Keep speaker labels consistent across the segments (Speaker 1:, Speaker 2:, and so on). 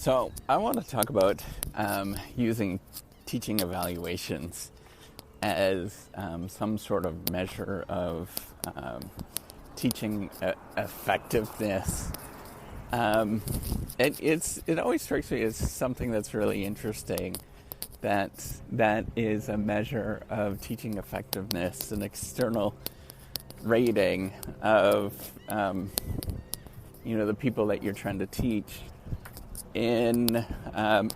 Speaker 1: So I want to talk about using teaching evaluations as some sort of measure of teaching effectiveness. It always strikes me as something that's really interesting. That is a measure of teaching effectiveness, an external rating of the people that you're trying to teach in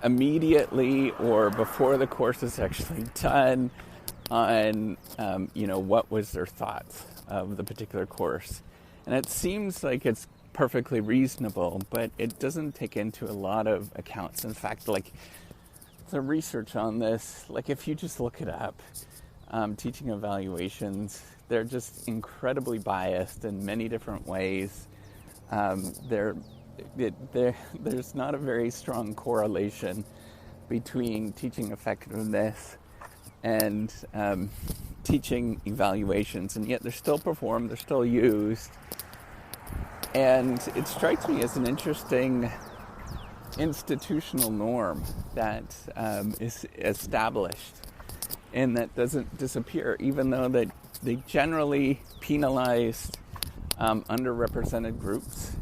Speaker 1: immediately or before the course is actually done on what was their thoughts of the particular course. And it seems like it's perfectly reasonable, but it doesn't take into a lot of accounts. In fact, the research on this, if you just look it up, teaching evaluations, they're just incredibly biased in many different ways. There's not a very strong correlation between teaching effectiveness and teaching evaluations, and yet they're still performed, they're still used. And it strikes me as an interesting institutional norm that is established and that doesn't disappear, even though they generally penalize underrepresented groups.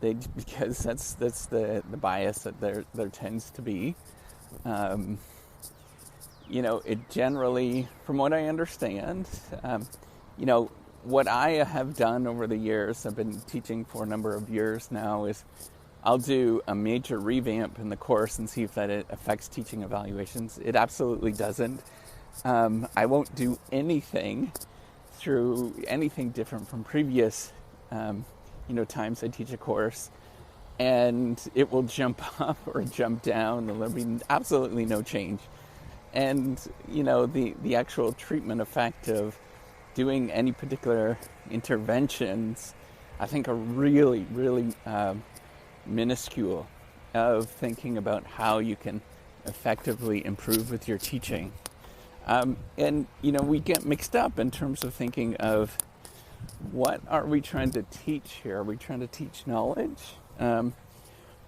Speaker 1: Because that's the bias that there tends to be. It generally, from what I understand, what I have done over the years, I've been teaching for a number of years now, is I'll do a major revamp in the course and see if that affects teaching evaluations. It absolutely doesn't. I won't do anything different from previous times I teach a course, and it will jump up or jump down, and there'll be absolutely no change. And the actual treatment effect of doing any particular interventions, I think, are really, really minuscule of thinking about how you can effectively improve with your teaching. We get mixed up in terms of thinking of what are we trying to teach here? Are we trying to teach knowledge?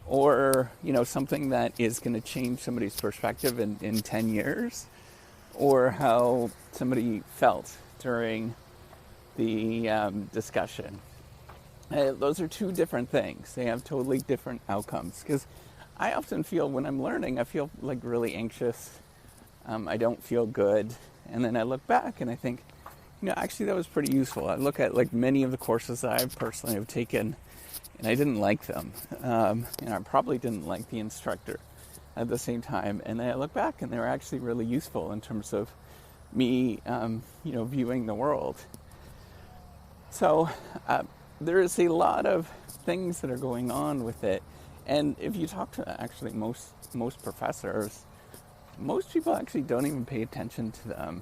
Speaker 1: Or something that is going to change somebody's perspective in 10 years? Or how somebody felt during the discussion? Those are two different things. They have totally different outcomes. Because I often feel when I'm learning, I feel really anxious. I don't feel good. And then I look back and I think, actually that was pretty useful. I look at many of the courses that I personally have taken, and I didn't like them. I probably didn't like the instructor at the same time. And then I look back and they were actually really useful in terms of me, viewing the world. So there is a lot of things that are going on with it. And if you talk to actually most professors, most people actually don't even pay attention to them.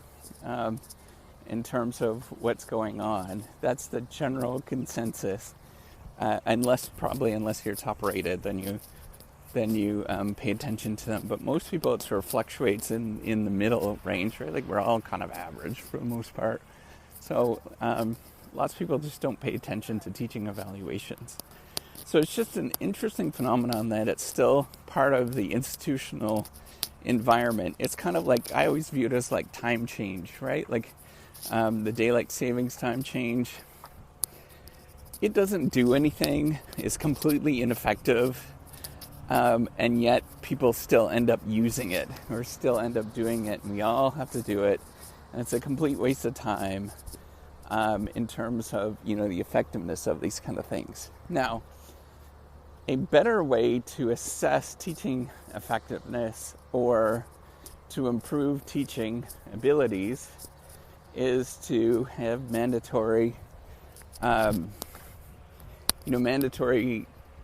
Speaker 1: In terms of what's going on. That's the general consensus. Unless you're top rated, then you pay attention to them. But most people, it sort of fluctuates in the middle range, right? We're all kind of average for the most part. So lots of people just don't pay attention to teaching evaluations. So it's just an interesting phenomenon that it's still part of the institutional environment. It's kind of I always view it as time change, right? The daylight savings time change, it doesn't do anything, it's completely ineffective, and yet people still end up using it, or still end up doing it, and we all have to do it, and it's a complete waste of time in terms of, the effectiveness of these kind of things. Now, a better way to assess teaching effectiveness or to improve teaching abilities is to have mandatory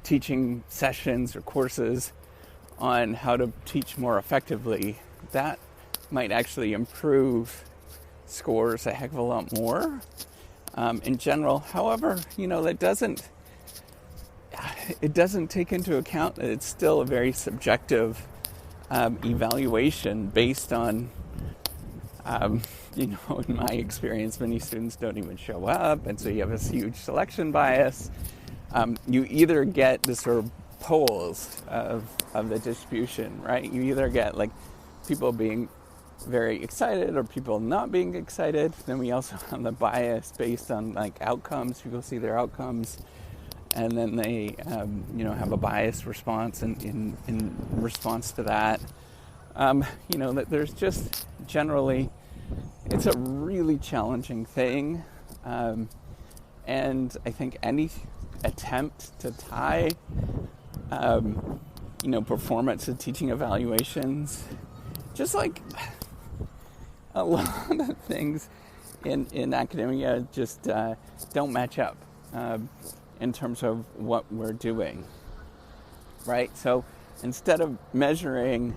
Speaker 1: teaching sessions or courses on how to teach more effectively. That might actually improve scores a heck of a lot more in general. However, it doesn't take into account that it's still a very subjective evaluation based on in my experience, many students don't even show up, and so you have this huge selection bias. You either get this sort of poles of the distribution, right? You either get like people being very excited or people not being excited. Then we also have the bias based on like outcomes. People see their outcomes, and then they have a biased response in response to that. That there's just generally, it's a really challenging thing, and I think any attempt to tie performance to teaching evaluations, just like a lot of things in academia, just don't match up in terms of what we're doing, right? So instead of measuring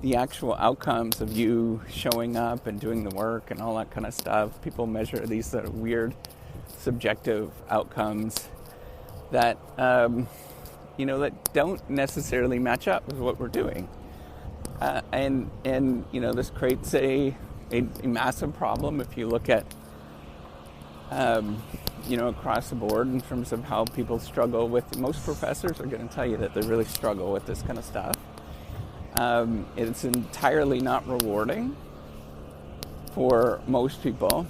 Speaker 1: the actual outcomes of you showing up and doing the work and all that kind of stuff, people measure these sort of weird subjective outcomes that that don't necessarily match up with what we're doing, and this creates a massive problem if you look at across the board in terms of how people struggle with. Most professors are going to tell you that they really struggle with this kind of stuff. It's entirely not rewarding for most people.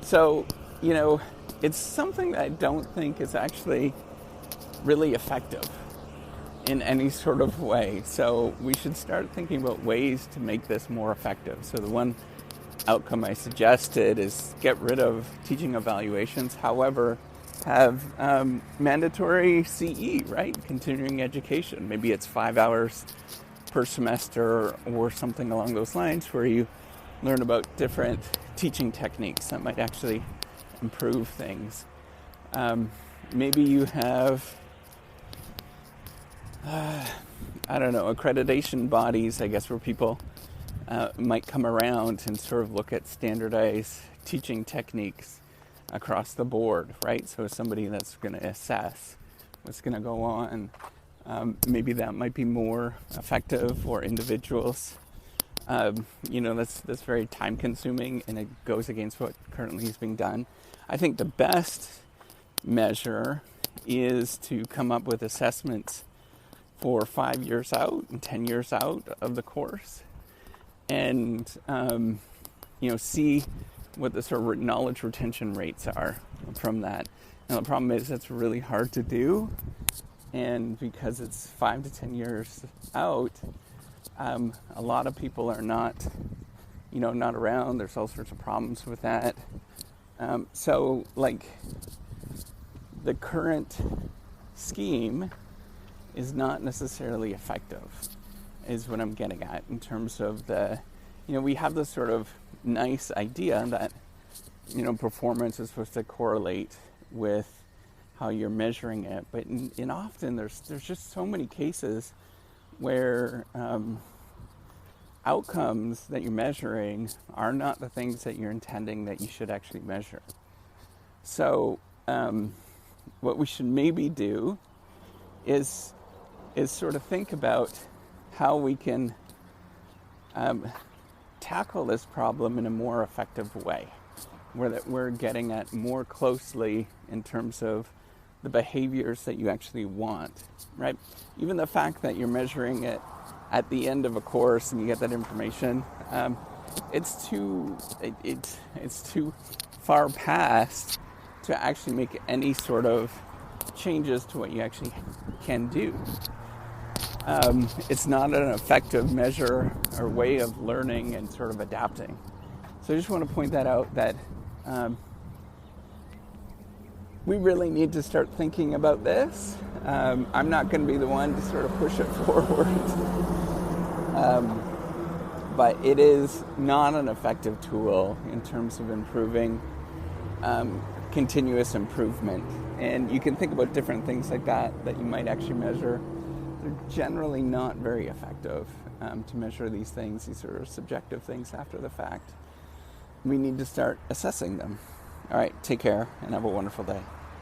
Speaker 1: So it's something that I don't think is actually really effective in any sort of way. So we should start thinking about ways to make this more effective. So the one outcome I suggested is get rid of teaching evaluations. However, have mandatory CE, right? Continuing education. Maybe it's 5 hours per semester or something along those lines, where you learn about different teaching techniques that might actually improve things. Maybe you have accreditation bodies, I guess, where people might come around and sort of look at standardized teaching techniques across the board, right? So somebody that's going to assess what's going to go on, maybe that might be more effective for individuals. That's very time consuming, and it goes against what currently is being done. I think the best measure is to come up with assessments for 5 years out and 10 years out of the course, and see what the sort of knowledge retention rates are from that. Now the problem is that's really hard to do, and because it's 5 to 10 years out, a lot of people are not around. There's all sorts of problems with that. So the current scheme is not necessarily effective, is what I'm getting at, in terms of we have this sort of nice idea that, performance is supposed to correlate with how you're measuring it. But in often there's just so many cases where outcomes that you're measuring are not the things that you're intending that you should actually measure. So what we should maybe do is sort of think about how we can tackle this problem in a more effective way, where that we're getting at more closely in terms of the behaviors that you actually want, right? Even the fact that you're measuring it at the end of a course and you get that information, it's too far past to actually make any sort of changes to what you actually can do. It's not an effective measure or way of learning and sort of adapting. So I just want to point that out, that we really need to start thinking about this. I'm not going to be the one to sort of push it forward. But it is not an effective tool in terms of improving continuous improvement. And you can think about different things like that you might actually measure. They're generally not very effective to measure these things, these sort of subjective things after the fact. We need to start assessing them. All right, take care and have a wonderful day.